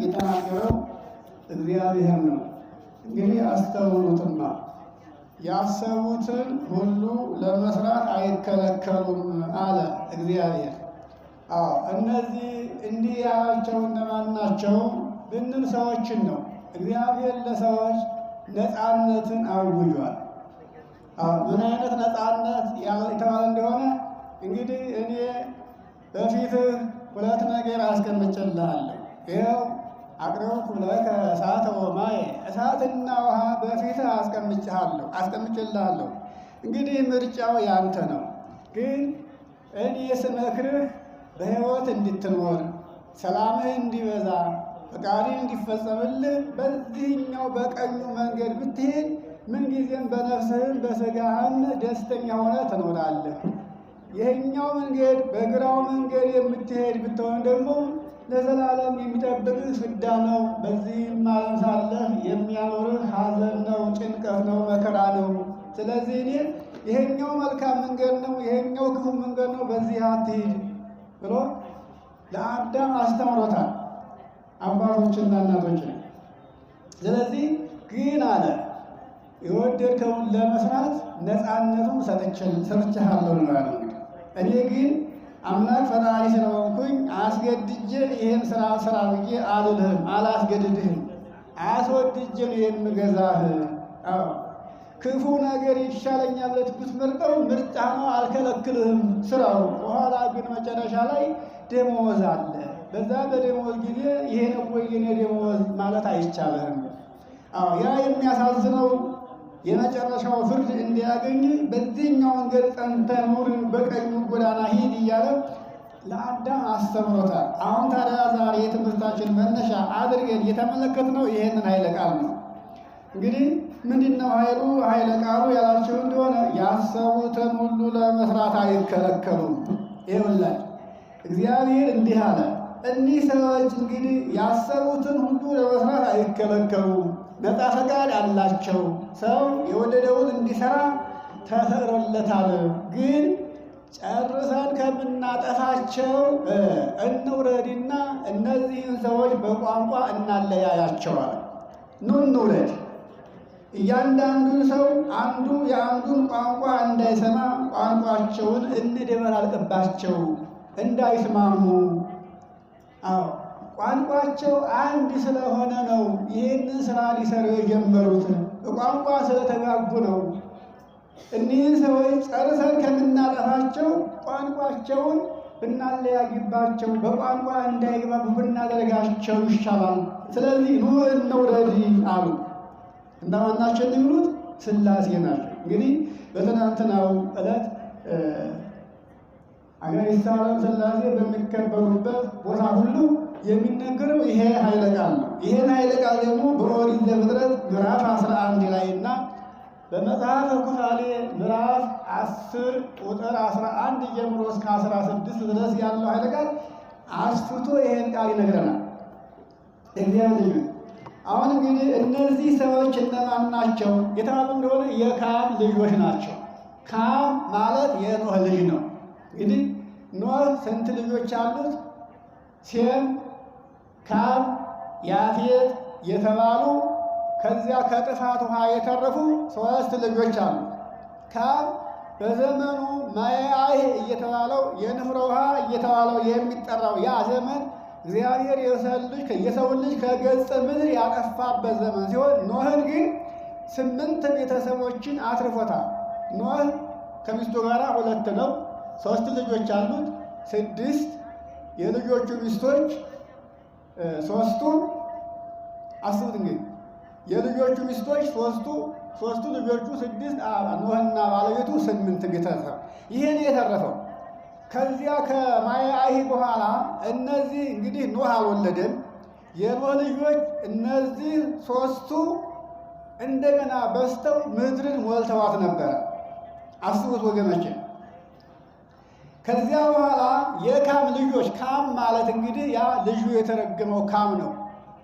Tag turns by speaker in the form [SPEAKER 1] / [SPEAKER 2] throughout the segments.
[SPEAKER 1] የተናገረው እግዚአብሔር ነው። እንግዲህ አስተውሉትማ ያሰቡትን ሁሉ ለመስራት አይከለከሉም አለ እግዚአብሔር። እነዚህ እንዲህ ያላቸው እነማን ናቸው ብንል ሰዎችን ነው። እግዚአብሔር ለሰዎች ነፃነትን አውጇል። ምን አይነት ነፃነት የተባለ እንደሆነ እንግዲህ እኔ በፊትህ ሁለት ነገር አስቀምጬልሃለሁ። ይኸው አቅርብኩ ለከ እሳተ ወማየ፣ እሳትና ውሃ በፊትህ አስቀምጬልሃለሁ። እንግዲህ ምርጫው ያንተ ነው። ግን እኔ ስመክርህ በሕይወት እንድትኖር ሰላምህ እንዲበዛ ፈቃድህ እንዲፈጸምልህ በዚህኛው በቀኙ መንገድ ብትሄድ ምንጊዜም በነፍስህም በሥጋህም ደስተኛ ሆነ ትኖራለህ። ይህኛው መንገድ በግራው መንገድ የምትሄድ ብትሆን ደግሞ ለዘላለም የሚጠብቅህ ፍዳ ነው። በዚህም ዓለም ሳለህ የሚያኖርህ ሐዘን ነው፣ ጭንቀት ነው፣ መከራ ነው። ስለዚህ እኔ ይሄኛው መልካም መንገድ ነው፣ ይሄኛው ክፉ መንገድ ነው፣ በዚህ አትሂድ ብሎ ለአዳም አስተምሮታል፣ አባቶችና እናቶች። ስለዚህ ግን አለ የወደድከውን ለመስራት ነፃነቱን ሰጥቼሃለሁ ነው ያለው። እኔ ግን አምላክ ፈጣሪ ስለሆንኩኝ አስገድጄ ይህን ስራ ብዬ አልልህም፣ አላስገድድህም። አስወድጄ ነው የምገዛህ። ክፉ ነገር ይሻለኛል ብለህ ብትመርጠው ምርጫ ነው፣ አልከለክልህም፣ ስራው። በኋላ ግን መጨረሻ ላይ ደመወዝ አለ። በዛ በደመወዝ ጊዜ ይሄ ነው ወይ የኔ ደመወዝ ማለት አይቻልህም። ያ የሚያሳዝነው የመጨረሻው ፍርድ እንዲያገኝ በዚህኛው መንገድ ጸንተህ ኑር፣ በቀኙ ጎዳና ሂድ እያለ ለአዳም አስተምሮታል። አሁን ታዲያ ዛሬ የትምህርታችን መነሻ አድርገን የተመለከትነው ይሄንን ኃይለ ቃል ነው። እንግዲህ ምንድነው ኃይለ ቃሉ ያላቸው እንደሆነ ያሰቡትን ሁሉ ለመስራት አይከለከሉም። ይኸውላችሁ እግዚአብሔር እንዲህ አለ፣ እኒህ ሰዎች እንግዲህ ያሰቡትን ሁሉ ለመስራት አይከለከሉም። ነፃ ፈቃድ አላቸው። ሰው የወደደውን እንዲሰራ ተፈቅዶለታል። ግን ጨርሰን ከምናጠፋቸው እንውረድና እነዚህን ሰዎች በቋንቋ እናለያያቸዋል። ኑ እንውረድ። እያንዳንዱን ሰው አንዱ የአንዱን ቋንቋ እንዳይሰማ ቋንቋቸውን እንደበላልቅባቸው፣ እንዳይስማሙ። ቋንቋቸው አንድ ስለሆነ ነው ይህንን ስራ ሊሰሩ የጀመሩት። በቋንቋ ስለተጋቡ ነው። እኒህን ሰዎች ጨርሰን ከምናጠፋቸው ቋንቋቸውን ብናለያይባቸው፣ በቋንቋ እንዳይግባቡ ብናደርጋቸው ይሻላል። ስለዚህ ኑ እንውረድ አሉ። እንደማናቸው የሚሉት ሥላሴ ናቸው። እንግዲህ በትናንትናው ዕለት አጋዕዝተ ዓለም ሥላሴ በሚከበሩበት ቦታ ሁሉ የሚነገረው ይሄ ኃይለ ቃል ነው። ይሄን ኃይለ ቃል ደግሞ በኦሪት ዘፍጥረት ምዕራፍ 11 ላይ እና በመጽሐፈ ኩፋሌ ምዕራፍ 10 ቁጥር 11 ጀምሮ እስከ 16 ድረስ ያለው ኃይለ ቃል አስፍቶ ይሄን ቃል ይነግረናል። እግዚአብሔር አሁን እንግዲህ እነዚህ ሰዎች እነማን ናቸው የተባሉ እንደሆነ የካም ልጆች ናቸው። ካም ማለት የኖህ ልጅ ነው። እንግዲህ ኖህ ስንት ልጆች አሉት? ሴም፣ ካም፣ ያፌት የተባሉ ከዚያ ከጥፋት ውሃ የተረፉ 3 ልጆች አሉ። ካም በዘመኑ ማያህ እየተባለው የንፍሮ ውሃ እየተባለው የሚጠራው ያ ዘመን እግዚአብሔር የሰውን ልጅ ከገጸ ምድር ያጠፋበት ዘመን ሲሆን ኖህን ግን 8 ቤተሰቦችን አትርፎታል። ኖህ ከሚስቱ ጋር 2 ነው። 3 ልጆች አሉት። 6 የልጆቹ ሚስቶች 3ቱ አስቡት እንግዲህ የልጆቹ ሚስቶች 3ቱ ልጆቹ 6 ኖህና ባለቤቱ 8 ቤተሰብ ይሄን የተረፈው። ከዚያ ከማያህ በኋላ እነዚህ እንግዲህ ኖህ አልወለደም። የኖህ ልጆች እነዚህ 3ቱ እንደገና በስተው ምድርን ሞልተዋት ነበረ። አስቡት ወገኖቼ። ከዚያ በኋላ የካም ልጆች፣ ካም ማለት እንግዲህ ያ ልጁ የተረገመው ካም ነው።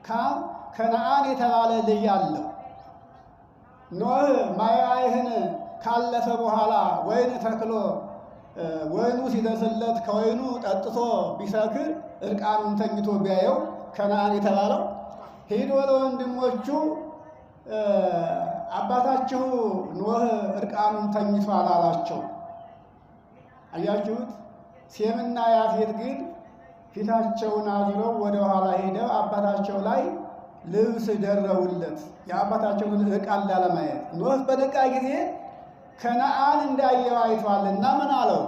[SPEAKER 1] ካም ከነአን የተባለ ልጅ አለው። ኖህ ማያህን ካለፈ በኋላ ወይን ተክሎ ወይኑ ሲደርስለት ከወይኑ ጠጥቶ ቢሰክር እርቃኑን ተኝቶ ቢያየው ከነዓን የተባለው ሄዶ ለወንድሞቹ አባታችሁ ኖህ እርቃኑን ተኝቷል አላቸው። አያችሁት? ሴምና ያፌት ግን ፊታቸውን አዙረው ወደ ኋላ ሄደው አባታቸው ላይ ልብስ ደረቡለት፣ የአባታቸውን ዕቃ ላለማየት። ኖህ በነቃ ጊዜ ከነዓን እንዳየው አይቷልና ምን አለው?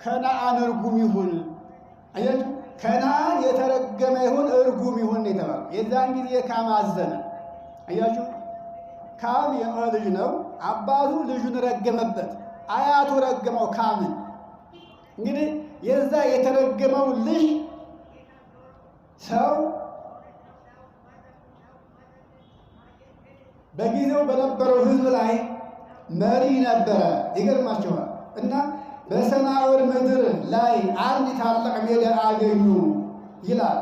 [SPEAKER 1] ከነዓን እርጉም ይሁን። አያችሁ? ከነዓን የተረገመ ይሁን እርጉም ይሁን የተባለው። የዛን ጊዜ ካም አዘነ። አያችሁ? ካም የኖህ ልጅ ነው። አባቱ ልጁን ረገመበት፣ አያቱ ረገመው ካምን። እንግዲህ የዛ የተረገመው ልጅ ሰው በጊዜው በነበረው ሕዝብ ላይ መሪ ነበረ። ይገርማቸዋል። እና በሰናዖር ምድር ላይ አንድ ታላቅ ሜዳ አገኙ ይላል።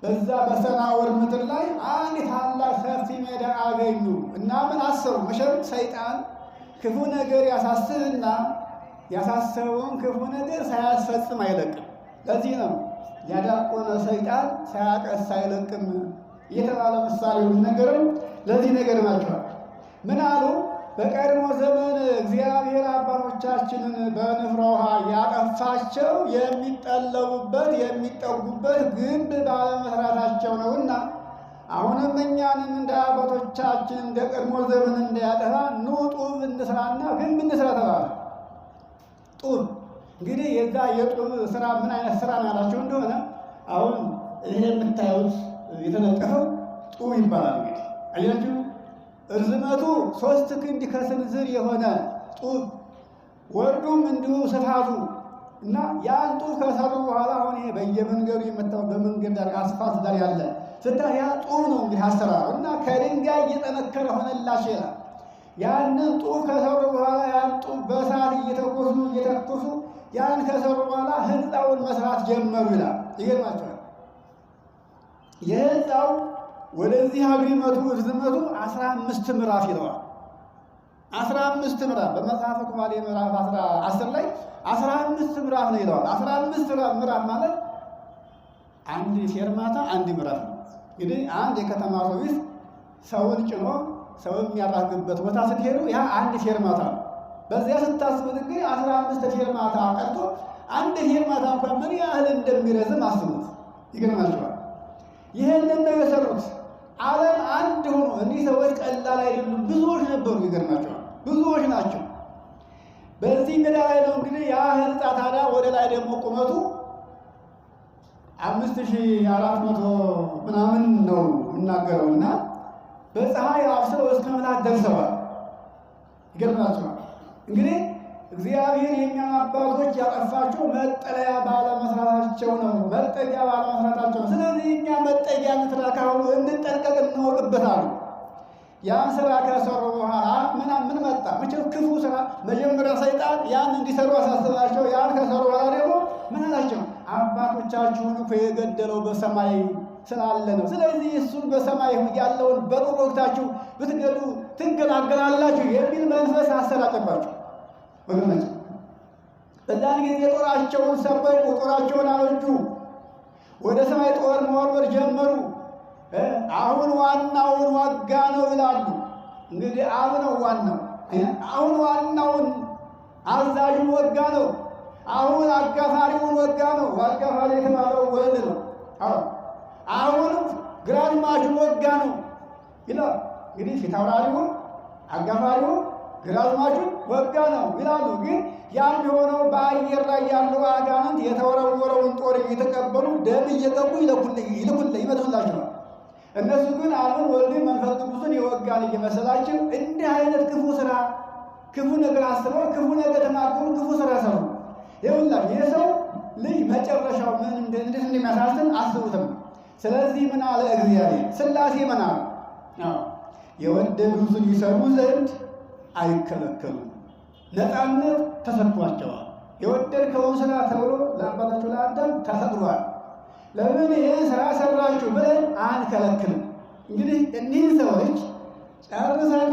[SPEAKER 1] በዛ በሰናዖር ምድር ላይ አንድ ታላቅ ሰፊ ሜዳ አገኙ እና ምን አሰቡ? መቼም ሰይጣን ክፉ ነገር ያሳስብና ያሳሰበውን ክፉ ነገር ሳያስፈጽም አይለቅም። ለዚህ ነው ያዳቆነ ሰይጣን ሳያቀስ አይለቅም የተባለ ምሳሌው ነገርም ለዚህ ነገር ናቸዋል። ምን አሉ? በቀድሞ ዘመን እግዚአብሔር አባቶቻችንን በንፍረ ውሃ ያጠፋቸው የሚጠለቡበት የሚጠጉበት ግንብ ባለመስራታቸው ነውና አሁንም እኛንም እንደ አባቶቻችን እንደ ቀድሞ ዘመን እንዳያጠፋ ኑ ጡብ እንስራና ግንብ እንስራ ተባለ። ጡብ እንግዲህ የዛ የጡብ ስራ ምን አይነት ስራ ነው ያላቸው እንደሆነ አሁን ይሄ የምታዩት የተነጠፈው ጡብ ይባላል። እንግዲህ አያችሁ፣ እርዝመቱ 3 ክንድ ከስንዝር የሆነ ጡብ፣ ወርዱም እንዲሁ ስፋቱ እና ያን ጡብ ከሰሩ በኋላ አሁን ይሄ በየመንገዱ የመጣው በመንገድ ዳር አስፋልት ዳር ያለ ስታይ ያ ጡብ ነው እንግዲህ አሰራሩ እና ከድንጋይ እየጠነከረ ሆነላቸው ይላል። ያንን ጡብ ከሰሩ በኋላ ያን ጡብ በእሳት እየተኮሱ ያን ከሰሩ በኋላ ህንፃውን መስራት ጀመሩ ይላል። ይገርማቸዋል። የህንፃው ወደዚህ አግሪመቱ ርዝመቱ 15 ምዕራፍ ይለዋል። 15 ምዕራፍ በመጽሐፈ ኩፋሌ ምዕራፍ 10 ላይ 15 ምዕራፍ ነው ይለዋል። 15 ምዕራፍ ማለት አንድ ፌርማታ አንድ ምዕራፍ ነው። እንግዲህ አንድ የከተማ አውቶቡስ ሰውን ጭኖ ሰው የሚያራግበት ቦታ ስትሄዱ ያ አንድ ፌርማታ ነው። በዚያ ስታስቡት እንግዲህ 15 ፌርማታ ቀርቶ አንድ ፌርማታ እንኳን ምን ያህል እንደሚረዝም አስቡት። ይገርማችኋል። ይህንን ነው የሰሩት። ዓለም አንድ ሆኖ እኒህ ሰዎች ቀላል አይደሉም፣ ብዙዎች ነበሩ። ይገርማችኋል፣ ብዙዎች ናቸው። በዚህ ሜዳ ላይ ነው እንግዲህ ያ ህንፃ ታዲያ ወደ ላይ ደግሞ ቁመቱ 5400 ምናምን ነው የምናገረውና በፀሐይ አብስለው እስከ መላክ ደርሰዋል። ይገርማችኋል። እንግዲህ እግዚአብሔር የእኛን አባቶች ያጠፋቸው መጠለያ ባለመስራታቸው ነው፣ መጠጊያ ባለመስራታቸው ነው። ስለዚህ እኛ መጠጊያ እንስራ፣ ካሁኑ እንጠንቀቅ፣ እንወቅበታሉ። ያን ስራ ከሰሩ በኋላ ምን መጣ? መቼም ክፉ ስራ መጀመሪያ ሰይጣን ያን እንዲሰሩ አሳስባቸው። ያን ከሰሩ በኋላ ደግሞ ምን አላቸው? አባቶቻችሁን እኮ የገደለው በሰማይ ስላለ ነው። ስለዚህ እሱን በሰማይ ያለውን በጦር ወቅታችሁ ብትገሉ ትገላገላላችሁ የሚል መንፈስ አሰራጨባቸው። ወገኖች በዛን ጊዜ ጦራቸውን ሰበቁ፣ ጦራቸውን አበጁ፣ ወደ ሰማይ ጦር መወርወር ጀመሩ። አሁን ዋናውን ወጋ ነው ይላሉ። እንግዲህ አብ ነው ዋናው። አሁን ዋናውን አዛዡን ወጋ ነው። አሁን አጋፋሪውን ወጋ ነው። አጋፋሪ የተባለው ወልድ ነው። አሁን ግራዝማቹን ወጋ ነው ይላል። እንግዲህ ፊት አውራሪውን አጋፋሪውን ግራዝማቹን ወጋ ነው ይላሉ። ግን ያም የሆነው በአየር ላይ ያሉ አጋንንት የተወረወረውን ጦር እየተቀበሉ ደም እየቀቡ ይመጡላቸዋል። እነሱ ግን አሁን ወልድን መንፈስ ቅዱስን የወጋን እየመሰላቸው እንዲህ አይነት ክፉ ስራ፣ ክፉ ነገር አስበው፣ ክፉ ነገር ተናገሩ፣ ክፉ ስራ ሰሩ። ይኸውላችሁ የሰው ልጅ መጨረሻው ምን እንደሚያሳዝን አስቡትም። ስለዚህ ምን አለ እግዚአብሔር? ሥላሴ ምን አለ? የወደዱትን ይሰሩ ዘንድ አይከለከሉም፣ ነፃነት ተሰጥቷቸዋል። የወደድከውን ስራ ተብሎ ለአባታችሁ ለአዳም ተፈቅዷል። ለምን ይህን ስራ ሰራችሁ ብለን አንከለክልም። እንግዲህ እኒህን ሰዎች ጨርሰን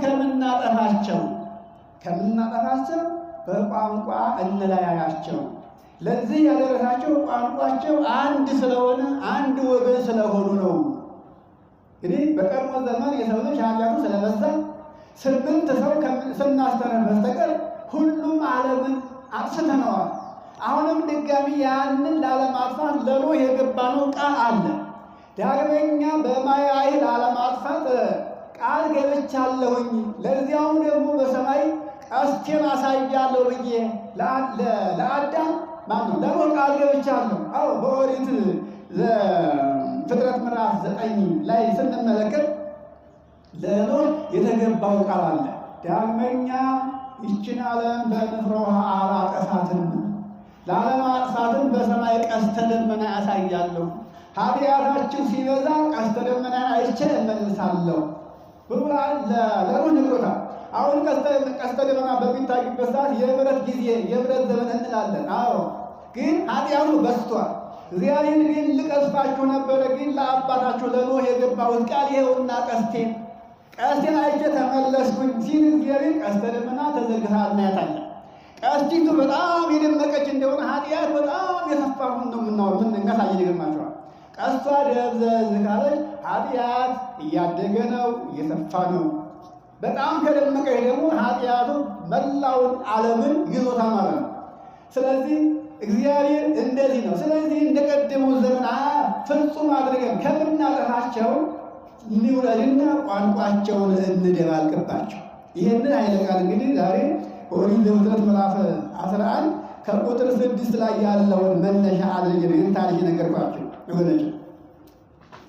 [SPEAKER 1] ከምናጠፋቸው በቋንቋ እንለያያቸው። ለዚህ ያደረሳቸው ቋንቋቸው አንድ ስለሆነ አንድ ወገን ስለሆኑ ነው። እንግዲህ በቀድሞ ዘመን የሰው ልጅ ኃጢአቱ ስለበዛ 8 ሰው ስናስተምር በስተቀር ሁሉም ዓለምን አጥፍተነዋል። አሁንም ድጋሚ ያንን ላለማጥፋት ለኖህ የገባነው ቃል አለ። ዳግመኛ በማያይ ላለማጥፋት ቃል ገብቻለሁኝ፣ ለዚያውም ደግሞ በሰማይ ቀስቴን አሳያለሁ ብዬ ለአዳም ለኖህ ቃል ገብቻለሁ። አዎ በኦሪት ፍጥረት ምዕራፍ 9 ላይ ስንመለከት ለኖህ የተገባው ቃል አለ። ዳግመኛ ይችን ዓለም በንፍረ ውሃ አላጠፋትም፣ ላለማጥፋትም በሰማይ ቀስተ ደመና ያሳያለሁ፣ ኃጢአታችሁ ሲበዛ ቀስተ ደመና አይቼ እመልሳለሁ ብሎ ለኖህ ነግሮታል። አሁን ቀስተ ደመና በሚታይበት ሰዓት የምሕረት ጊዜ የምሕረት ዘመን እንላለን። አዎ ግን ኃጢአቱ በዝቷል። እግዚአብሔር ግን ልቀስፋችሁ ነበረ፣ ግን ለአባታችሁ ለኖህ የገባሁት ቃል ይኸውና ቀስቴን አይቼ ተመለስኩኝ ሲል እግዚአብሔር ቀስተ ደመና ተዘርግታ እናያታለን። ቀስቲቱ በጣም የደመቀች እንደሆነ ኃጢአት በጣም የሰፋውን ነው የምናሳይ ይገርማቸዋል። ቀስቷ ደብዘዝ ካለች ኃጢአት እያደገ ነው፣ እየሰፋ ነው። በጣም ከደመቀች ደግሞ ኃጢአቱ መላውን ዓለምን ይዞታ ማለት ነው። ስለዚህ እግዚአብሔር እንደዚህ ነው። ስለዚህ እንደቀደመው ዘመን ፍጹም አድርገን ከምናጠፋቸው እንውረድና ቋንቋቸውን እንደባልቅባቸው። ይህንን ኃይለ ቃል እንግዲህ ዛሬ ኦሪት ዘፍጥረት ምዕራፍ 11 ከቁጥር 6 ላይ ያለውን መነሻ አድርገን ታሪክ ነገርኳቸው ወገኖች።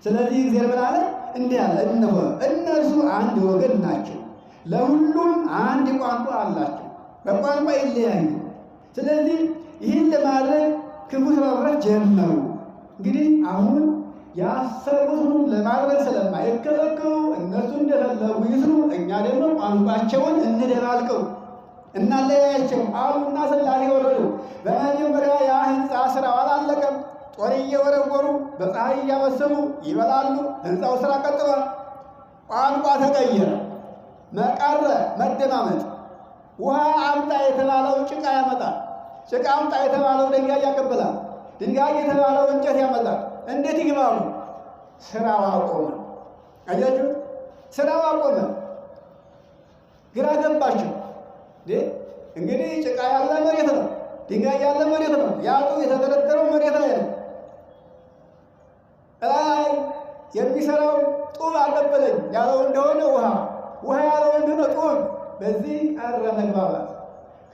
[SPEAKER 1] ስለዚህ እግዚአብሔር ምን አለ? እንዲህ አለ፣ እነሆ እነርሱ አንድ ወገን ናቸው፣ ለሁሉም አንድ ቋንቋ አላቸው፣ በቋንቋ ይለያዩ። ስለዚህ ይህን ለማድረግ ክፉ ስራዎች ጀመሩ። እንግዲህ አሁን ያሰቡትን ለማድረግ ስለማይከለከሉ እነሱ እንደፈለጉ ይስሩ፣ እኛ ደግሞ ቋንቋቸውን እንደባልቀው እናለያያቸው አሉና ሥላሴ ወረዱ። በመጀመሪያ ያ ሕንፃ ስራው አላለቀም። ጦር እየወረወሩ በፀሐይ እያበሰሉ ይበላሉ። ሕንፃው ስራ ቀጥሏል። ቋንቋ ተቀየረ፣ መቀረ መደማመጥ። ውሃ አምጣ የተባለው ጭቃ ያመጣል፣ ጭቃ አምጣ የተባለው ድንጋይ ያቀብላል፣ ድንጋይ የተባለው እንጨት ያመጣል። እንዴት ይግባሉ? ስራው አቆመ። አያችሁ፣ ስራው አቆመ። ግራ ገባቸው። እንግዲህ ጭቃ ያለ መሬት ነው፣ ድንጋይ ያለ መሬት ነው። ያጡ የተደረደረው መሬት ላይ ነው። ላይ የሚሰራው ጡብ አቀበለኝ ያለው እንደሆነ ውሃ ያለው እንደሆነ ጡብ። በዚህ ቀረ መግባባት።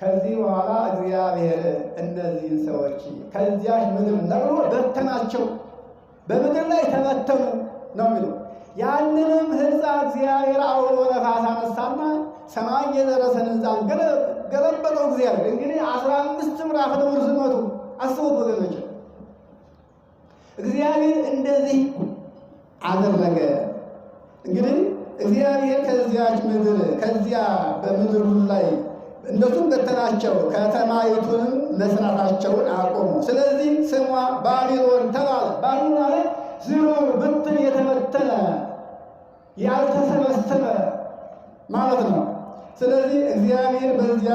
[SPEAKER 1] ከዚህ በኋላ እግዚአብሔር እነዚህን ሰዎች ከዚያች ምድር ነቅሎ በተናቸው፣ በምድር ላይ ተበተኑ ነው የሚለው። ያንንም ሕንፃ እግዚአብሔር አውሎ ነፋስ አነሳና ሰማይ የደረሰን ሕንፃን ገለበጠው እግዚአብሔር። እንግዲህ 15 ምዕራፍ ነው ርዝመቱ። አስቡት ወገኖች፣ እግዚአብሔር እንደዚህ አደረገ። እንግዲህ እግዚአብሔር ከዚያች ምድር ከዚያ በምድሩ ላይ እነሱም በተናቸው፣ ከተማይቱንም መስራታቸውን አቆሙ። ስለዚህ ስሟ ባቢሎን ተባለ። ባቢሎን ማለት ዝሮ ብትን የተበተነ ያልተሰበሰበ ማለት ነው። ስለዚህ እግዚአብሔር በዚያ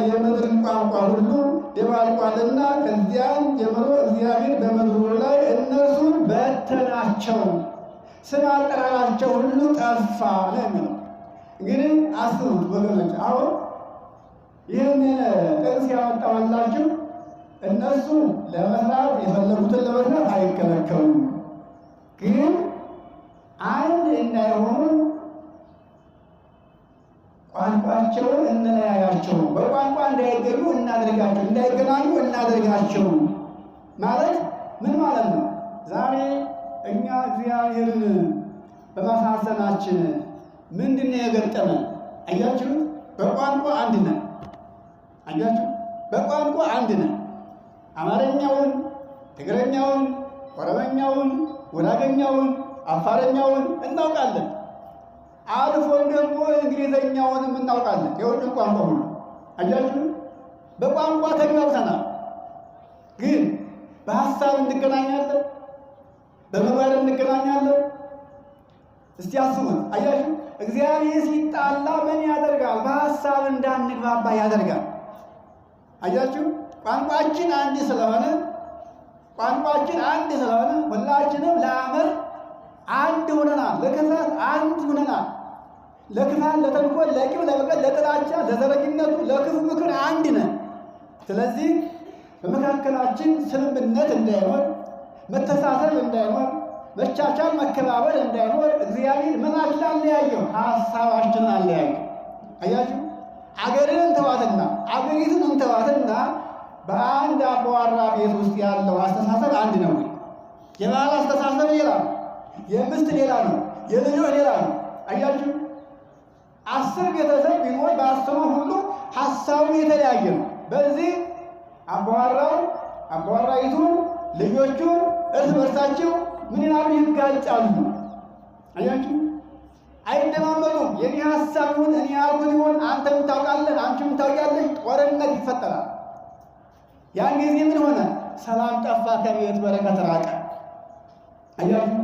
[SPEAKER 1] የምድርን ቋንቋ ሁሉ ደባልቋልና ከዚያም ጀምሮ እግዚአብሔር በምድሩ ላይ እነርሱን በተናቸው፣ ስም አጠራራቸው ሁሉ ጠፋ ነው የሚለው። እንግዲህ አስቡት ወገኖች፣ አሁን ይህንን ጥቅስ ያወጣዋላችሁ እነሱ ለመስራት የፈለጉትን ለመስራት አይከለከሉም፣ ግን አንድ እንዳይሆኑ ቋንቋቸውን እንለያያቸው፣ በቋንቋ እንዳይገኙ እናደርጋቸው፣ እንዳይገናኙ እናደርጋቸው ማለት ምን ማለት ነው? ዛሬ እኛ እግዚአብሔርን በማሳሰናችን ምንድን ነው የገጠመን? አያችሁ፣ በቋንቋ አንድ ነን። አያችሁ፣ በቋንቋ አንድ ነን። አማርኛውን፣ ትግረኛውን፣ ኦሮመኛውን፣ ጉራገኛውን፣ አፋረኛውን እናውቃለን። አልፎም ደግሞ እንግሊዘኛውንም እናውቃለን። የሁሉም ቋንቋ ሁሉ አያችሁ፣ በቋንቋ ተግባብተናል። ግን በሀሳብ እንገናኛለን፣ በመግባር እንገናኛለን። እስቲ አስቡት። አያችሁ፣ እግዚአብሔር ሲጣላ ምን ያደርጋል? በሀሳብ እንዳንግባባ ያደርጋል። አያችሁ ቋንቋችን አንድ ስለሆነ ሁላችንም ለአመት አንድ ሆነናል። ለክፋት አንድ ሆነናል። ለክፋት፣ ለተንኮል፣ ለቂም፣ ለበቀል፣ ለጥላቻ፣ ለዘረኝነቱ፣ ለክፉ ምክር አንድ ነን። ስለዚህ በመካከላችን ስምምነት እንዳይኖር፣ መተሳሰብ እንዳይኖር፣ መቻቻል፣ መከባበር እንዳይኖር እግዚአብሔር ምናችን አለያየው? ሀሳባችንን አለያየው። አያችሁ አገርን እንተዋትና አገሪቱን እንተዋትና በአንድ አባወራ ቤት ውስጥ ያለው አስተሳሰብ አንድ ነው። የባል አስተሳሰብ ሌላ ነው፣ የሚስት ሌላ ነው፣ የልጆች ሌላ ነው። አያችሁ 10 ቤተሰብ ቢኖር በ10ሩ ሁሉ ሀሳቡ የተለያየ ነው። በዚህ አባወራይቱ ልጆቹ እርስ በርሳቸው ምን ይላሉ? ይጋጫሉ። አያችሁ አይደማመጡም። የኔ ሀሳብ ይሁን እኔ ያልኩት ይሁን አንተም ታውቃለህ አንቺም ታውቂያለሽ፣ ጦርነት ይፈጠራል። ያን ጊዜ ምን ሆነ? ሰላም ጠፋ፣ ከቤት በረከት ራቀ። አያችሁ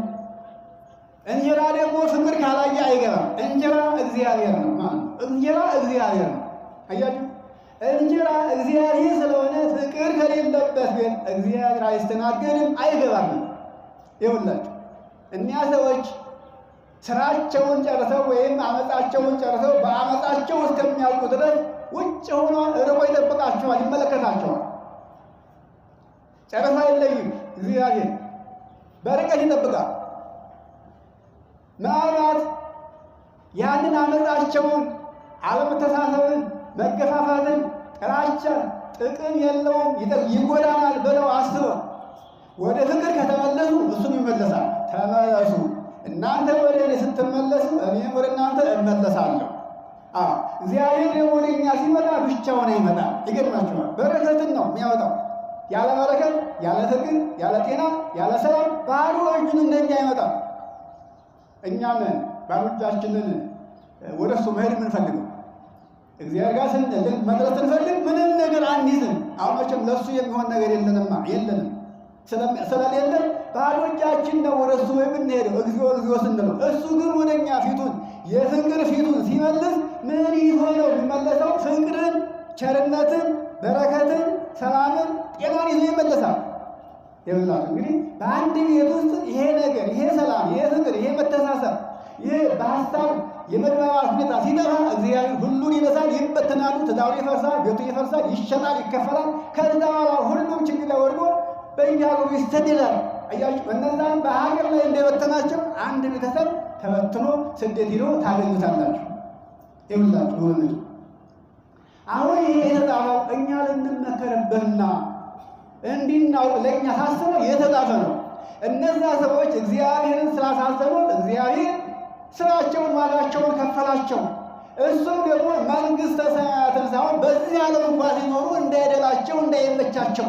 [SPEAKER 1] እንጀራ ደግሞ ፍቅር ካላየ አይገባም። እንጀራ እግዚአብሔር ነው ማለት ነው። እንጀራ እግዚአብሔር ነው። አያችሁ እንጀራ እግዚአብሔር ስለሆነ ፍቅር ከሌለበት ቤት እግዚአብሔር አይስተናገድም፣ አይገባም። ይኸውላችሁ እኒያ ሰዎች ስራቸውን ጨርሰው ወይም አመፃቸውን ጨርሰው በአመፃቸው እስከሚያልቁ ድረስ ውጭ ሆኖ ርቆ ይጠብቃቸዋል፣ ይመለከታቸዋል። ጨረሳ የለይም። እግዚአብሔር በርቀት ይጠብቃል። ምናልባት ያንን አመፃቸውን፣ አለመተሳሰብን፣ መገፋፋትን፣ ጥላቻን ጥቅም የለውም ይጎዳናል ብለው አስበው ወደ ፍቅር ከተመለሱ እሱም ይመለሳል። ተመለሱ እናንተ ወደ እኔ ስትመለሱ እኔም ወደ እናንተ እመለሳለሁ። እግዚአብሔር ደግሞ ወደ እኛ ሲመጣ ብቻውን አይመጣም። ይገርማችኋል። በረከትን ነው የሚያወጣው። ያለ በረከት፣ ያለ ፍቅር፣ ያለ ጤና፣ ያለ ሰላም ባዶ እጁን እንደኛ አይመጣም። እኛም ባዶ እጃችንን ወደ እሱ መሄድ የምንፈልገው እግዚአብሔር ጋር መድረስ ስንፈልግ ምንም ነገር አንይዝም። አሁን መቼም ለእሱ የሚሆን ነገር የለንም። ስለሌለን ባዶ እጃችን ነው ወደ እሱ የምንሄደው እግዚኦ እግዚኦ ስንለው። እሱ ግን ወደ እኛ የፍቅር ፊቱን ሲመልስ ምን ይዞ ነው የሚመለሰው? ፍቅርን፣ ቸርነትን፣ በረከትን፣ ሰላምን፣ ጤናን ይዞ ይመለሳል። ይብላችሁ እንግዲህ በአንድ ቤት ውስጥ ይሄ ነገር፣ ይሄ ሰላም፣ ይሄ ፍቅር፣ ይሄ መተሳሰብ፣ ይሄ በሀሳብ የመግባባት ሁኔታ ሲጠፋ እግዚአብሔር ሁሉን ይነሳል፣ ይበተናሉ። ትዳሩ ይፈርሳል፣ ቤቱ ይፈርሳል፣ ይሸጣል፣ ይከፈላል። ከዛ በኋላ ሁሉም ችግር ላይ ወድቆ በየሀገሩ ይሰደዳል። አያችሁ እነዛን በሀገር ላይ እንደበተናቸው አንድ ቤተሰብ ተበትኖ ስደት ሄዶ ታገኙታላችሁ። ይብላችሁ ወንድ አሁን ይሄ የተጻፈው እኛ ልንመከርበትና እንዲናውቅ ለእኛ ታስበው የተጻፈ ነው። እነዛ ሰዎች እግዚአብሔርን ስላሳሰቡት እግዚአብሔር ስራቸውን ዋጋቸውን ከፈላቸው። እሱም ደግሞ መንግሥተ ሰማያትን ሳይሆን በዚህ ዓለም እንኳን ሲኖሩ እንዳይደላቸው እንዳይመቻቸው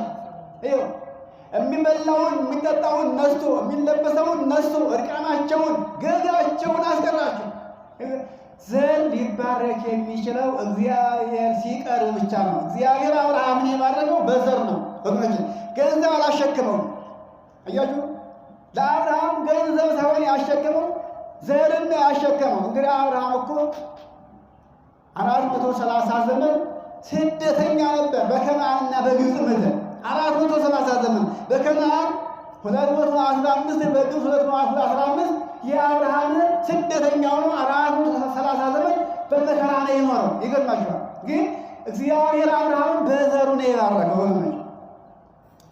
[SPEAKER 1] የሚበላውን የሚጠጣውን ነስቶ የሚለበሰውን ነስቶ እርቃናቸውን ገዛቸውን አስቀራቸው። ዘር ሊባረክ የሚችለው እግዚአብሔር ሲቀርብ ብቻ ነው። እግዚአብሔር አብርሃምን የባረከው በዘር ነው። ገንዘብ አላሸክመው። አያችሁ ለአብርሃም ገንዘብ ሳይሆን ያሸከመው ዘርን ያሸከመው። እንግዲህ አብርሃም እኮ 430 ዘመን ስደተኛ ነበር በከነዓንና በግብፅ ምድር። 430 ዘመን በከነዓን 215 በግብፅ 215 የአብርሃም ስደተኛ ሆኖ 430 ዘመን በመከራ ነው የኖረው። ይገርማችኋል። ግን እግዚአብሔር አብርሃምን በዘሩ ነው የባረከው።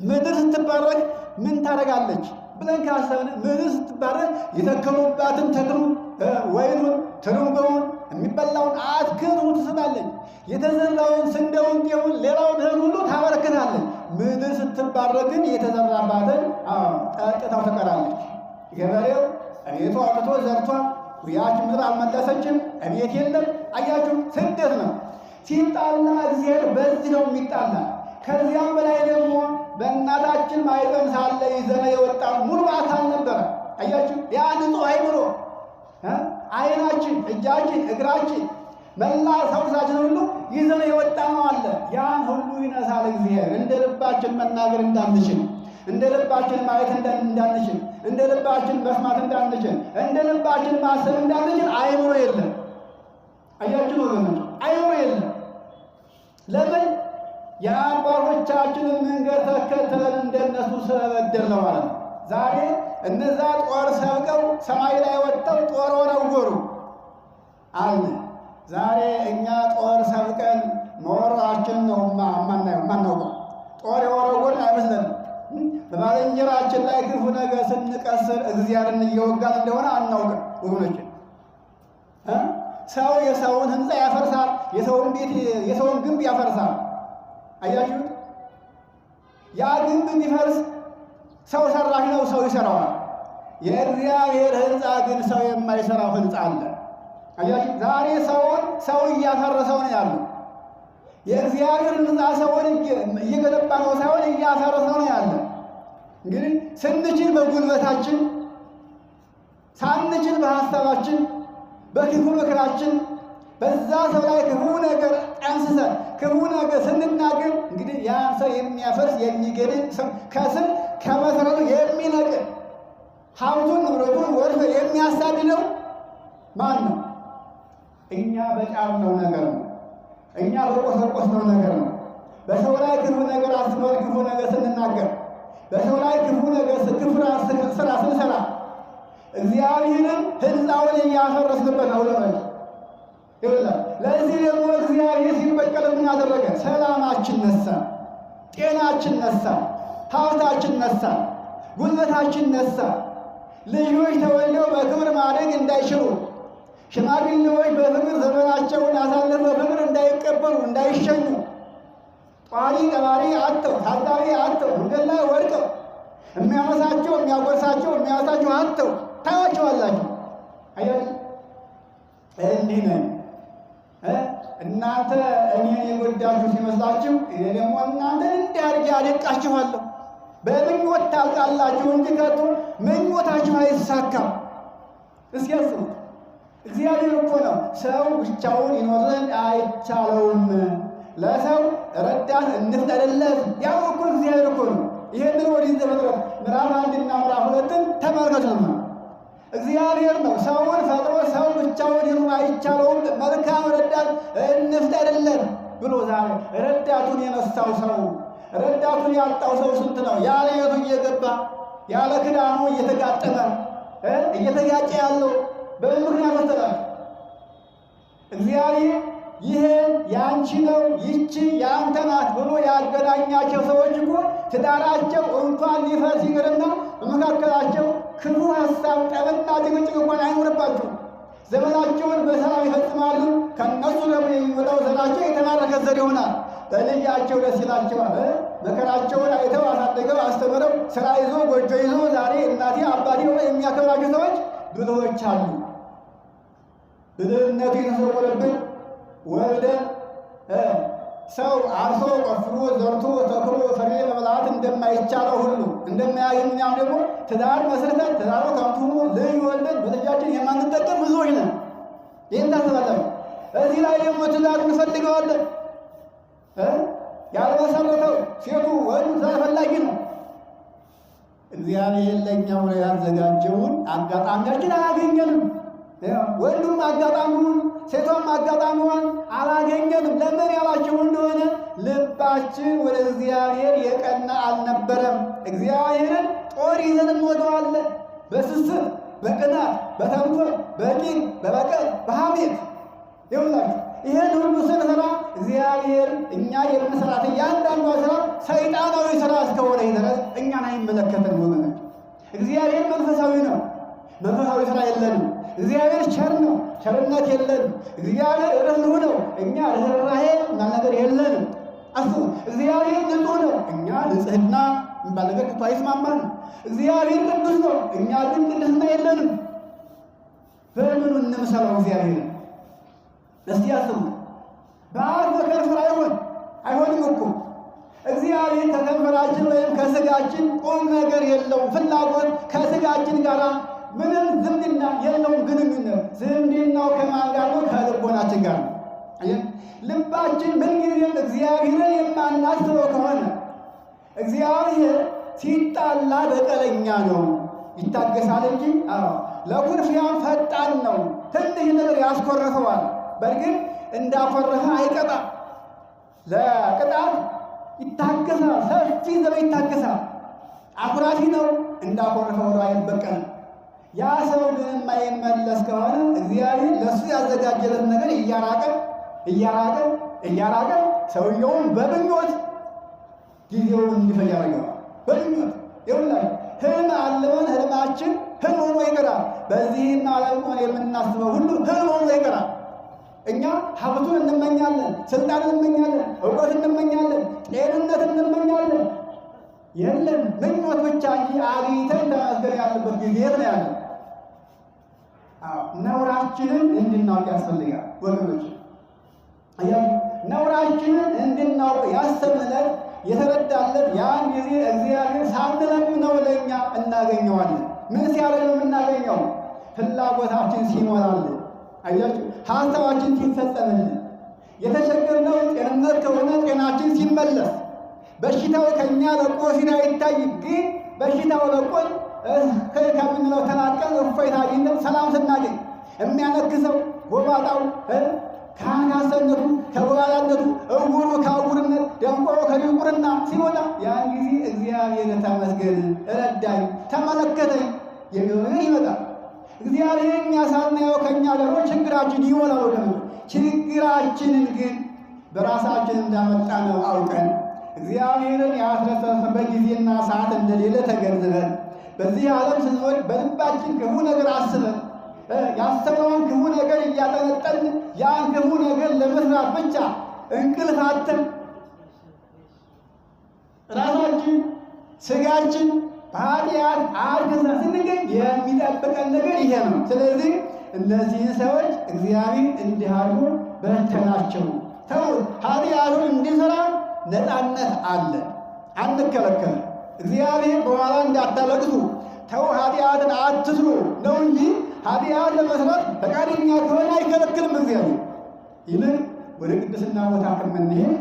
[SPEAKER 1] ምድር ስትባረክ ምን ታደርጋለች ብለን ካሰብን ምድር ስትባረክ የተከሉባትን ተክሉ ወይኑን፣ ትርንጎውን፣ የሚበላውን አትክልቱን ትሰጣለች። የተዘራውን ስንዴውን፣ ጤፉን፣ ሌላውን እህል ሁሉ ታበረክታለች። ምድር ስትባረክ ግን የተዘራባትን ጠጥታው ትቀራለች። ገበሬው እቤቱ አውጥቶ ዘርቷል። ያች ምድር አልመለሰችም፣ እቤት የለም። አያችሁ ስደት ነው። ሲጣላ እግዚአብሔር በዚህ ነው የሚጣላ። ከዚያም በላይ ደግሞ በእናታችን ማኅፀን ሳለ ይዘነ የወጣ ሙሉ አካል ነበረ። አያችሁ ያ ንጹሕ አይምሮ ዓይናችን፣ እጃችን፣ እግራችን መላ ሰውነታችን ሁሉ ይዘነ የወጣ ነው አለ። ያን ሁሉ ይነሳል እግዚአብሔር። እንደ ልባችን መናገር እንዳንችል፣ እንደ ልባችን ማየት እንዳንችል፣ እንደ ልባችን መስማት እንዳንችል፣ እንደ ልባችን ማሰብ እንዳንችል አይምሮ የለም። አያችሁ ወገኖች አይምሮ የለም። ለምን? የአባቶቻችንን መንገድ ተከትለን እንደነሱ ስለበደል ነው ማለት ነው። ዛሬ እነዛ ጦር ሰብቀው ሰማይ ላይ ወጥተው ጦር ወረወሩ አለ። ዛሬ እኛ ጦር ሰብቀን መወረራችን ነው ማናውቀው። ጦር የወረወርን አይመስለንም። በባልንጀራችን ላይ ክፉ ነገር ስንቀስር እግዚአብሔርን እየወጋን እንደሆነ አናውቅም ወገኖች። ሰው የሰውን ሕንፃ ያፈርሳል፣ የሰውን ቤት የሰውን ግንብ ያፈርሳል። አያችሁት? ያ ግንብ ቢፈርስ ሰው ሰራሽ ነው፣ ሰው ይሰራዋል። የእግዚአብሔር ሕንፃ ግን ሰው የማይሰራው ሕንፃ አለ። አያችሁት? ዛሬ ሰው እያፈረሰው ነው ያለው። የእግዚአብሔር ሕንፃ ሰውን እየገነባ ነው ሳይሆን እያፈረሰው ነው ያለ። እንግዲህ ስንችል በጉልበታችን፣ ሳንችል በሐሳባችን፣ በክፉ ምክራችን በዛ ሰው ላይ ክፉ ነገር ጠንስሰን ክፉ ነገር ስንናገር እንግዲህ ያን ሰው የሚያፈርስ የሚገድል ከስር ከመሰረቱ የሚነቅል ሀብቱን ንብረቱን ወርሶ የሚያሳድደው ማን ነው? እኛ በጫርነው ነገር ነው። እኛ በቆሰቆስነው ነገር ነው። በሰው ላይ ክፉ ነገር አስበን ክፉ ነገር ስንናገር፣ በሰው ላይ ክፉ ነገር ስራ ስንሰራ እግዚአብሔርን ሕንፃውን እያፈረስንበት ነው ለማለት ይላል። ለዚህ ደግሞ እግዚአብሔር ሲበቀል ምን አደረገ? ሰላማችን ነሳ፣ ጤናችን ነሳ፣ ሀብታችን ነሳ፣ ጉልበታችን ነሳ። ልጆች ተወልደው በክብር ማደግ እንዳይችሉ፣ ሽማግሌዎች በፍቅር ዘመናቸውን አሳልፈው በፍቅር እንዳይቀበሉ እንዳይሸኙ፣ ጧሪ ቀባሪ አጥተው ታዛቢ አጥተው መንገድ ላይ ወድቀው የሚያመሳቸው የሚያጎርሳቸው የሚያወሳቸው አጥተው ታያቸዋላችሁ። አያችሁ፣ እንዲህ ነን። እናንተ እኔን የጎዳችሁ ሲመስላችሁ እኔ ደግሞ እናንተን እንዲያርግ አደቃችኋለሁ። በምኞት ታልቃላችሁ እንጂ ከቶ ምኞታችሁ አይሳካም። እስኪ አስቡት። እግዚአብሔር እኮ ነው ሰው ብቻውን ይኖር ዘንድ አይቻለውም፣ ለሰው ረዳት እንፍጠርለት ያው እኮ እግዚአብሔር እኮ ነው። ይሄንን ወዲህ ዘፍጥረት ምዕራፍ 1 እና ምዕራፍ 2 ተመልከቱ ነው። እግዚአብሔር ነው ሰውን ፈጥሮ ሰው ብቻውን ይኑር አይቻለውም፣ መልካም ረዳት እንፍጠርለት ብሎ ዛሬ ረዳቱን የነሳው ሰው ረዳቱን ያጣው ሰው ስንት ነው? ያለ የቱ እየገባ ያለ ክዳኑ እየተጋጠመ እየተጋጨ ያለው በምክንያት ወተላል። እግዚአብሔር ይሄ ያንቺ ነው ይቺ ያንተ ናት ብሎ ያገናኛቸው ሰዎች እኮ ትዳራቸው እንኳን ሊፈርስ ይቅርና በመካከላቸው ክፉ ሀሳብ ጠብና ጭቅጭቅ እንኳን አይኖርባቸው። ዘመናቸውን በሰላም ይፈጽማሉ። ከእነሱ ደግሞ የሚወጣው ዘራቸው የተባረከ ዘር ይሆናል። በልጃቸው ደስ ይላቸዋል። መከራቸውን አይተው አሳደገው አስተምረው ስራ ይዞ ጎጆ ይዞ ዛሬ እናቴ አባቴ ሆነ የሚያከብራቸው ሰዎች ብዙዎች አሉ። ብልህነቱ የተሰወረብን ወልደን ሰው አርሶ ቆፍሮ ዘርቶ ተክሎ ፍሬ መብላት እንደማይቻለው ሁሉ እንደማያገኛም ደግሞ ትዳር መስርተን ትዳሩ ከንቱ ልጅ ወልደን በልጃችን የማንጠቀም ብዙዎች ነን። ይህን ታስባላችሁ። እዚህ ላይ ደግሞ ትዳር እንፈልገዋለን። ያልመሰረተው ሴቱ ወንዱ ትዳር ፈላጊ ነው። እግዚአብሔር ለእኛው ያዘጋጀውን አጋጣሚያችን አላገኘንም። ወንዱም አጋጣሚውን ሴቷም አጋጣሚዋን አላገኘንም። ለምን ያላችሁ እንደሆነ ልባችን ወደ እግዚአብሔር የቀና አልነበረም። እግዚአብሔርን ጦር ይዘን እንወጋዋለን። በስስት በቅናት በተንኮል በቂም በበቀል በሐሜት ይሁንላችሁ። ይሄን ሁሉ ስንሰራ እግዚአብሔር እኛ የምንሰራት እያንዳንዷ ስራ ሰይጣናዊ ስራ እስከሆነ ድረስ እኛን አይመለከተንም ወገኖች። እግዚአብሔር መንፈሳዊ ነው። መንፈሳዊ ስራ የለንም። እግዚአብሔር ቸር ነው። ቸርነት የለንም። እግዚአብሔር ርኅሩህ ነው። እኛ ርኅራኄ እና ነገር የለንም። አስቡ። እግዚአብሔር ንጹሕ ነው። እኛ ንጽሕና የሚባል ነገር ከቶ አይስማማንም። እግዚአብሔር ቅዱስ ነው። እኛ ግን ቅድስና የለንም። በምኑ እንምሰለው እግዚአብሔር? እስቲ አስቡ። በአፍ በከንፈር አይሆንም እኮ እግዚአብሔር ከከንፈራችን ወይም ከስጋችን ቁም ነገር የለውም። ፍላጎት ከስጋችን ጋር ምንም ዝምድና የለውም። ግንኙነት ዝምድናው ከማን ጋር ነው? ከልቦናችን ጋር ነው። ልባችን ምንጊዜም እግዚአብሔርን የማናስበው ከሆነ እግዚአብሔር ሲጣላ በቀለኛ ነው፣ ይታገሳል እንጂ ለኩርፊያም ፈጣን ነው። ትንሽ ነገር ያስኮርፈዋል። በእርግጥ እንዳኮረፈ አይቀጣም። ለቅጣት ይታገሳል፣ ሰፊ ዘመን ይታገሳል። አኩራፊ ነው፣ እንዳኮረፈው ወዶ አይበቀልም። ያ ሰው ግን የማይመለስ ከሆነ እግዚአብሔር ለእሱ ያዘጋጀለት ነገር እያራቀ ሰውየውን በምኞት ጊዜውን እንዲፈጅ ያደርገዋል። በምኞት ይኸውላችሁ ህልም አለመን ህልማችን ህልም ሆኖ ይቀራል። በዚህም ዓለም ሆነ የምናስበው ሁሉ ህልም ሆኖ ይቀራል። እኛ ሀብቱን እንመኛለን፣ ስልጣንን እንመኛለን፣ እውቀት እንመኛለን፣ ጤንነት እንመኛለን። የለም ምኞት ብቻ እንጂ አግኝተን ተመስገን ያለበት ጊዜ ነው ያለው። ነውራችንን እንድናውቅ ያስፈልጋል ወገኖች። ነውራችንን እንድናውቅ ያሰብንለት የተረዳለት ያን ጊዜ እግዚአብሔር ሳንለምነው ለእኛ እናገኘዋለን። ምን ሲያደርግ ነው የምናገኘው? ፍላጎታችን ሲሞላልን፣ አያችሁ፣ ሀሳባችን ሲፈጸምልን፣ የተቸገርነው ጤንነት ከሆነ ጤናችን ሲመለስ፣ በሽታው ከእኛ ለቆ ሲና ይታይ፣ ግን በሽታው ለቆን ከምንለው ተላቀን እፎይታ አግኝተን ሰላም ስናገኝ የሚያነክሰው ጎባጣው ከአንካሰነቱ ከጎባጣነቱ እውሩ ከዕውርነት ደንቆሮ ከድንቁርና ሲወጣ ያን ጊዜ እግዚአብሔር ተመስገን ረዳኝ ተመለከተኝ የሚሆን ይመጣል። እግዚአብሔር እኛ ሳናየው ከእኛ ደግሞ ችግራችን ይሞላል ወገኖች። ችግራችንን ግን በራሳችን እንዳመጣነው አውቀን እግዚአብሔርን ያስረሰበት ጊዜና ሰዓት እንደሌለ ተገንዝበን በዚህ ዓለም ስንኖር በልባችን ክፉ ነገር አስበን ያሰብነውን ክፉ ነገር እያጠነጠልን ያን ክፉ ነገር ለመስራት ብቻ እንቅልፍ አጥተን ራሳችን ስጋችን በኃጢአት አርክሰን ስንገኝ የሚጠብቀን ነገር ይሄ ነው። ስለዚህ እነዚህን ሰዎች እግዚአብሔር እንዲህ አድርጎ በተናቸው። ተው ኃጢአቱን እንዲሰራ ነፃነት አለ፣ አንከለከልም። እግዚአብሔር በኋላ እንዳታለቅሱ ተው ኃጢአትን አትስሩ ነው እንጂ ኃጢአት ለመስራት ፈቃደኛ ከሆነ አይከለክልም እግዚአብሔር። ይልቅ ወደ ቅድስና ቦታ ከምንሄድ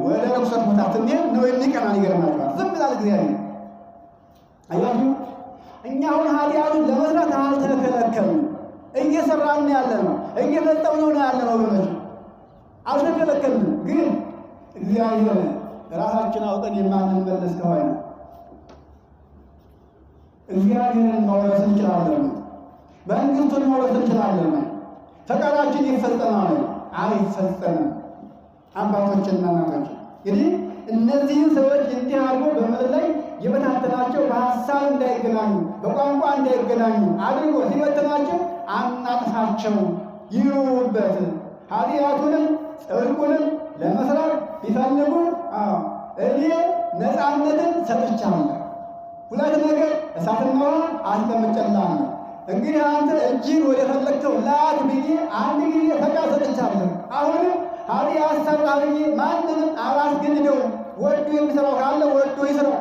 [SPEAKER 1] ወደ ርኩሰት ቦታ ስንሄድ ነው የሚቀናን። ይገርማችኋል። ዝም ብላል እግዚአብሔር። አያችሁ እኛ አሁን ኃጢአቱን ለመስራት አልተከለከልንም። እየሰራን ያለ ነው፣ እየፈጸምነው ነው ያለ ነው ወገኖች፣ አልተከለከልንም። ግን እግዚአብሔር ራሳችን አውቀን የማንመለስ ከሆነ እግዚአብሔርን መውረስ እንችላለን፣ መንግሥቱን መውረስ እንችላለን። ፈቃዳችን ይፈጸማል? አይፈጸምም። አባቶችና እናቶች እንግዲህ እነዚህን ሰዎች እንዲህ አድርጎ በምድር ላይ የበታተናቸው በሀሳብ እንዳይገናኙ በቋንቋ እንዳይገናኙ አድርጎ ሲበትናቸው አናጥፋቸው፣ ይኑሩበት። ኃጢአቱንም ጽድቁንም ለመስራት ቢፈልጉ እኔ ነፃነትን ሰጥቻለሁ። ሁለት ነገር እሳትና ውሃ አስቀምጬልሃለሁ። እንግዲህ አንተ እጅን ወደ ፈለግተው ላክ ብዬ አንድ ጊዜ ፈቃድ ሰጥቻለሁ። አሁንም ኃጢአት ሰራ ብዬ ማንንም አላስገድደውም። ወዶ የሚሰራው ካለ ወዶ ይስራው።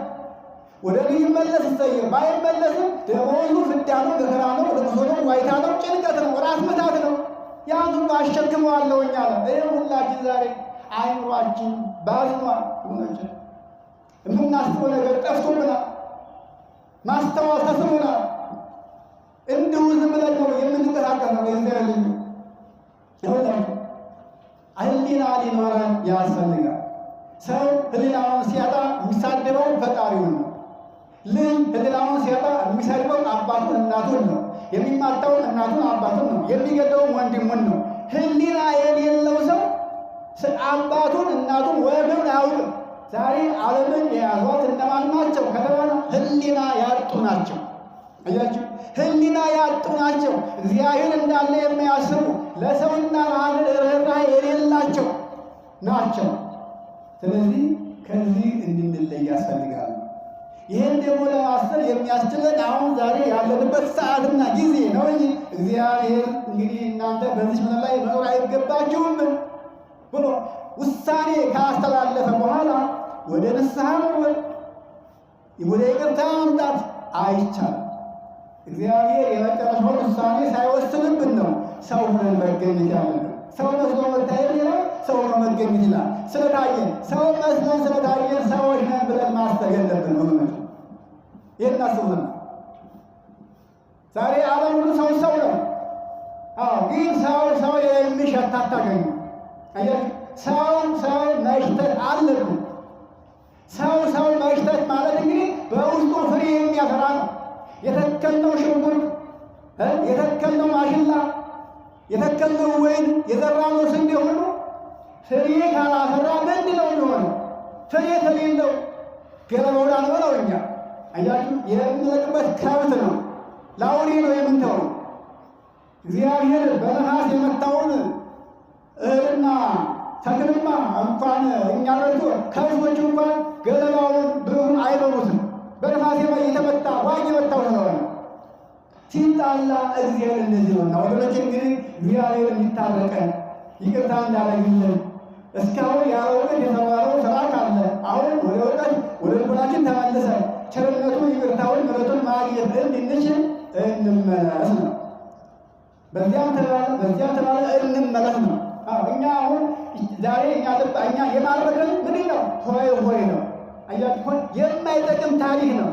[SPEAKER 1] ወደ እኔ ይመለስ ይሰየው፣ ባይመለስም ደሞዙ ፍዳ ነው፣ መከራ ነው፣ ልቅሶ ነው፣ ዋይታ ነው፣ ጭንቀት ነው፣ ራስ ምታት ነው። ያን ሁሉ አሸክመዋለሁኝ አለ። ይህም ሁላችን ዛሬ አይምሯችን ባዝኗል። ሆነች የምናስበው ነገር ጠፍቶብናል። ማስተዋል ተስኖናል። እንዲሁ ዝም ብለን ነው የምንንቀሳቀሰው። እግዚአብሔር ልጅ ይሆናል። ሕሊና ሊኖረን ያስፈልጋል። ሰው ሕሊናውን ሲያጣ የሚሳደበው ፈጣሪውን ነው። ልጅ ሕሊናውን ሲያጣ የሚሰድበው አባቱን እናቱን ነው። የሚማታውን እናቱን አባቱን ነው። የሚገድለውን ወንድሙን ነው። ሕሊና የሌለው ሰው አባቱን እናቱን ወገኑን አያውቅም። ዛሬ ዓለምን የያዟት እነማን ናቸው ከተባለ ሕሊና ያጡ ናቸው። አያችሁ፣ ሕሊና ያጡ ናቸው። እግዚአብሔር እንዳለ የሚያስቡ ለሰውና ለሀገር ርኅራኄ የሌላቸው ናቸው። ስለዚህ ከዚህ እንድንለይ ያስፈልጋል። ይህን ደግሞ ለማሰብ የሚያስችለን አሁን ዛሬ ያለንበት ሰዓትና ጊዜ ነው እንጂ እግዚአብሔር እንግዲህ እናንተ በዚህ ምድር ላይ መኖር አይገባችሁም ብሎ ውሳኔ ካስተላለፈ በኋላ ወደ ንስሐ መውረድ ወደ ይቅርታ መምጣት አይቻልም። እግዚአብሔር የመጨረሻውን ውሳኔ ሳይወስንብን ነው ሰው ሆነን መገኘት ያለብን። ሰው መስሎ መታየት ይላል፣ ሰው ሆኖ መገኘት ይላል። ስለታየን ሰው መስለን ስለታየን ሰዎች ነን ብለን ማሰብ የለብን ነው። ይህን አስቡና ዛሬ ዓለም ሁሉ ሰው ሰው ነው። ግን ሰው የሚሸት አታገኙ። ሰው መሽተት አለብን። ሰው መሽተት ማለት እንግዲህ በውስጡ ፍሬ የሚያፈራ ነው። የተከልነው ሽንኩርት፣ የተከልነው ማሽላ፣ የተከልነው ወይን፣ የዘራነው ስንዴ ሁሉ ፍሬ ካላፈራ ምንድን ነው የሚሆነው? ፍሬ ከሌለው ገለባውን አንበላው እኛ። አያችሁ፣ የምንለቅበት ከብት ነው፣ ለአውሬ ነው የምንተው። እግዚአብሔር በነሐስ የመታውን እህልና ተክልማ እንኳን እኛ በልቶ ከብቶች እንኳን ገለባውን ብሩን አይበሉትም። በነሐስ የተመታ ዋግ የመታው ስለሆነ ሲጣላ እግዚአብሔር እንደዚህ ነውና ወገኖች፣ እንግዲህ እግዚአብሔር እንዲታረቀን ይቅርታ እንዳደረግልን እስካሁን ያለ እውቀት የተባለው ስራ ካለ አሁን ወደ እውቀት ወደ ልቦናችን ተመልሰን ቸርነቱን ይቅርታውን ምሕረቱን ማግኘት እንድንችል እንመለስ ነው። በዚያም ተባለ እንመለስ ነው። እኛ አሁን ዛሬ እኛ የማረከን ምንድን ነው? ሆይ ነው። አያችሁ፣ የማይጠቅም ታሪክ ነው።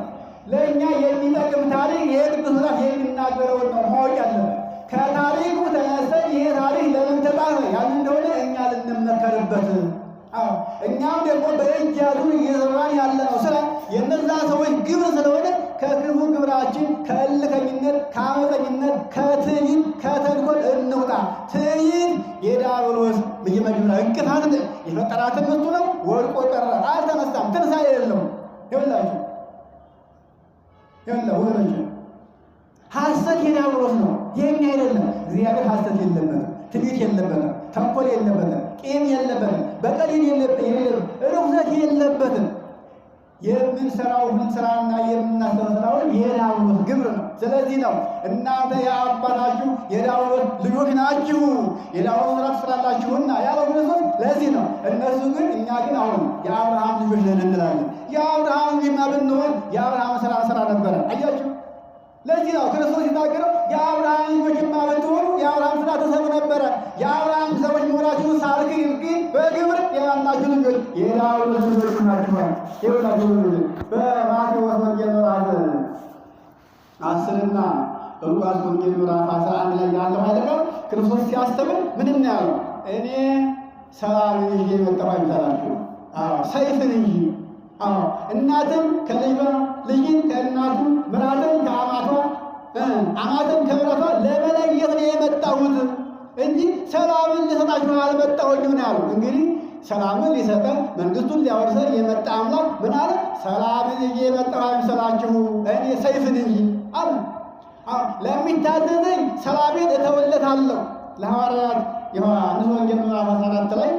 [SPEAKER 1] ለእኛ የሚጠቅም ታሪክ የቅዱስ መጽሐፍ የሚናገረውን ነው ማወቅ ያለብን። ከታሪኩ ተነስተን ይሄ ታሪክ ለምን ተጻፈ ያን እንደሆነ እኛ ልንመከርበት። እኛም ደግሞ በእጅ ያዙን እየሰራን ያለነው ስራ የእነዛ ሰዎች ግብር ስለሆነ ከክፉ ግብራችን፣ ከእልከኝነት፣ ከአመፀኝነት፣ ከትዕቢት፣ ከተንኮል እንውጣ። ትዕቢት የዲያብሎስ መጀመሪያ እንቅፋት የፈጠራትን እሱ ነው። ወድቆ ቀረ፣ አልተነሳም፣ ትንሣኤ የለውም። ይኸውላችሁ ወገኖች፣ ሐሰት የዲያብሎስ ነው፣ የኛ አይደለም። እግዚአብሔር ሐሰት የለበትም፣ ትዕቢት የለበትም፣ ተንኮል የለበትም፣ ቂም የለበትም፣ በቀል የለበትም፣ ርኩሰት የለበትም። የምንሰራው ስራና የምናስተምረውን የዲያብሎስ ግብር ነው። ስለዚህ ነው እናንተ የአባታችሁ የዲያብሎስ ልጆች ናችሁ፣ የዲያብሎስ ስራ ትሰራላችሁና ያለው ክርስቶስ። ለዚህ ነው እነሱ ግን እኛ ግን አሁን የአብርሃም ልጆች ነን እንላለን። የአብርሃም ልጅማ ብንሆን የአብርሃም ስራ ስራ ነበረ። አያችሁ፣ ለዚህ ነው ክርስቶስ ሲናገረው የአብርሃም ልጆችማ ብትሆኑ የአብርሃም ስራ ተሰሩ ነበረ። የአብርሃም ሰዎች መሆናችሁን ሳልክድ ግን በግብር የማናችሁ ልጆች የዲያብሎስ ልጆች ናችኋል። ይኸውላችሁ በማቴዎስ ወንጌል ምዕራፍ 10 በሉቃስ ወንጌል ምዕራፍ 11 ላይ ያለው ኃይለ ቃል ክርስቶስ ሲያስተምር ምንድን ነው ያለው? እኔ ሰላምን ይዤ መጣሁ አይምሰላችሁ፣ ሰይፍን እንጂ። እናትም ከልጇ፣ ልጅን ከእናቱ፣ ምራትን ከአማቷ፣ አማትን ከምራቷ ለመለየት ነው የመጣሁት እንጂ ሰላምን ልሰጣችሁ አልመጣሁኝም ነው ያለው። እንግዲህ ሰላምን ሊሰጠን መንግስቱን ሊያወርሰን የመጣ አምላክ ምን አለ? ሰላምን ይዤ መጣሁ አይምሰላችሁ፣ እኔ ሰይፍን እንጂ አለ። ለሚታዘዘኝ ሰላሜን እተውለታለሁ። ለሐዋርያት ዮሐንስ ወንጌል ምዕራፍ 14 ላይ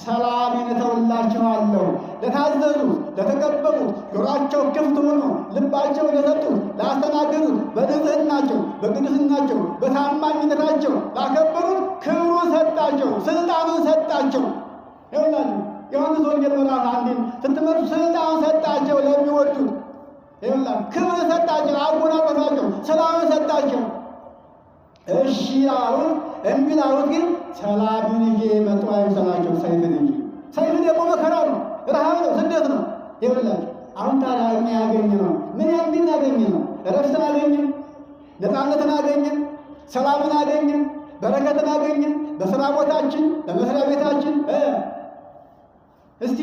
[SPEAKER 1] ሰላሜን እተውላችኋለሁ፣ ለታዘዙት፣ ለተቀበሉት፣ ጆሮአቸው ክፍት ሆኖ ልባቸው ለሰጡት፣ ላስተናገዱት፣ በንጽህናቸው፣ በቅድስናቸው፣ በታማኝነታቸው ላከበሩት ክብሩን ሰጣቸው፣ ስልጣኑን ሰጣቸው። ይኸውላችሁ ዮሐንስ ወንጌል ምዕራፍ 1 ስትመጡ ስልጣን ሰጣቸው ለሚወዱት። ይኸውላችሁ ክብር ሰጣቸው፣ አጎናጸፋቸው፣ ሰላምን ሰጣቸው። እሺ አሉት። እምቢ ላሉት ግን ሰላምን ይዤ መጣሁ አይምሰላችሁ፣ ሰይፍን እንጂ። ሰይፍ ደግሞ መከራ ነው፣ ረሃብ ነው፣ ስደት ነው። ይኸውላችሁ አሁን ታዲያ ምን ያገኘ ነው? ምን ያገኘ ነው? እረፍትን አገኘን፣ ነፃነትን አገኘን፣ ሰላምን አገኘን፣ በረከትን አገኘን። በስራ ቦታችን፣ በመስሪያ ቤታችን እስቲ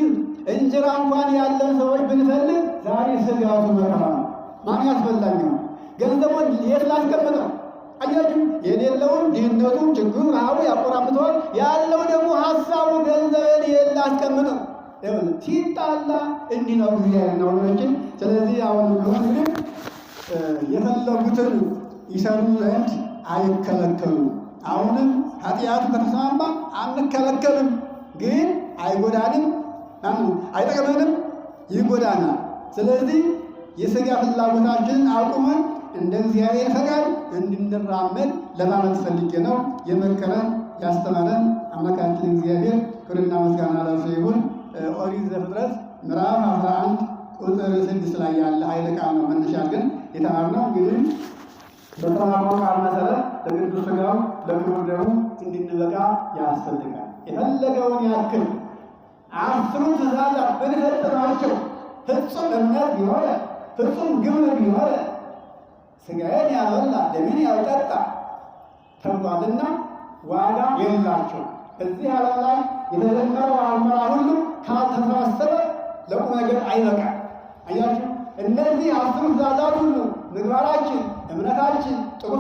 [SPEAKER 1] እንጀራ እንኳን ያለን ሰዎች ብንፈልግ ዛሬ ስጋቱ መከራ ነው። ማን ያስበላኝ ነው? ገንዘቡን የት ላስቀምጠው? አያችሁ፣ የሌለውን ድህነቱ፣ ችግሩ፣ ረሃቡ ያቆራምተዋል። ያለው ደግሞ ሀሳቡ ገንዘብን የት ላስቀምጠው? ሲጣላ እንዲህ ነው እግዚአብሔር ነው ወገኖችን። ስለዚህ አሁን ቢሆን ግን የፈለጉትን ይሰሩ ዘንድ አይከለከሉም። አሁንም ኃጢአቱ ከተስማማ አንከለከልም፣ ግን አይጎዳንም፣ አይጠቅመንም፣ ይጎዳናል። ስለዚህ የሥጋ ፍላጎታችንን አቁመን እንደ እግዚአብሔር ፈቃድ እንድንራመድ ለማለት ፈልጌ ነው። የመከረን ያስተማረን አምላካችን እግዚአብሔር ክብርና ምስጋና ለእርሱ ይሁን። ኦሪት ዘፍጥረት ምዕራፍ 11 ቁጥር 6 ላይ ያለ ኃይለ ቃል ነው መነሻ ግን የተማርነው። እንግዲህ በተማርነው ቃል መሰረት ለቅዱስ ሥጋው ለክቡር ደሙ እንድንበቃ ያስፈልጋል። የፈለገውን ያክል 10 ትእዛዛት ብንፈጽማቸው ፍጹም እምነት ቢኖረ ፍጹም ግብር ቢኖረ ሥጋዬን ያልበላ ደሜን ያልጠጣ ተብሏልና ዋጋ የላቸው። እዚህ ዓለም ላይ የተጀመረው አዝመራ ሁሉ ካልተሰበሰበ ለቁም ነገር አይበቃም። አያችሁ፣ እነዚህ 10 ትእዛዛት ሁሉ ምግባራችን፣ እምነታችን፣ ጥሩ